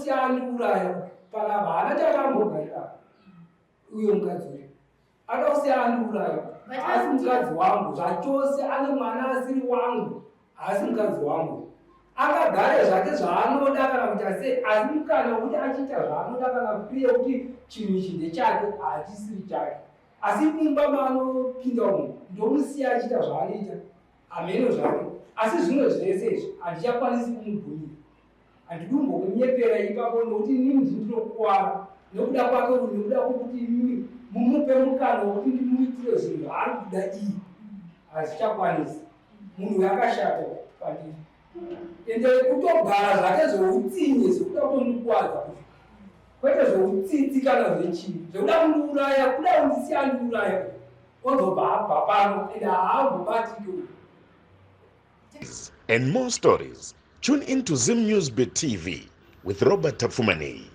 usiyandiuraya panapa haana chakambogarira uyo mukadzi uyu akausiyandiuraya haasi mukadzi wangu zvachose ane mwana asiri wangu haasi mukadzi wangu akagare zvake zvaanoda kana kuti ase asi mukana wekuti achiita zvaanoda kana kupiye kuti chinhu ichi ndechake hachisiri chake asi mumba maanopinda umu ndomusiya achiita zvaanoita hameno zvake asi zvimwe zvese izvi handichakwanisi kumubvumira handidi kumbokunyepera ipapo nokuti inini ndinokuwara nekuda kwake nekuda kwokuti inini mumupe mukana wekuti ndimuitire zvinhu zvaari kuda iyi hazvichakwanisi munhu yakashata pandiri ende kutogara zvake zvoutsinye zvokuda kutondikuwadza kwete zvoutsitsi kana zvechii zvokuda kundiuraya kuda kundisiya ndiuraya ozobva abva pano ende haambobatiki. And more stories. Tune into Zim News Bit TV with Robert Tafumani.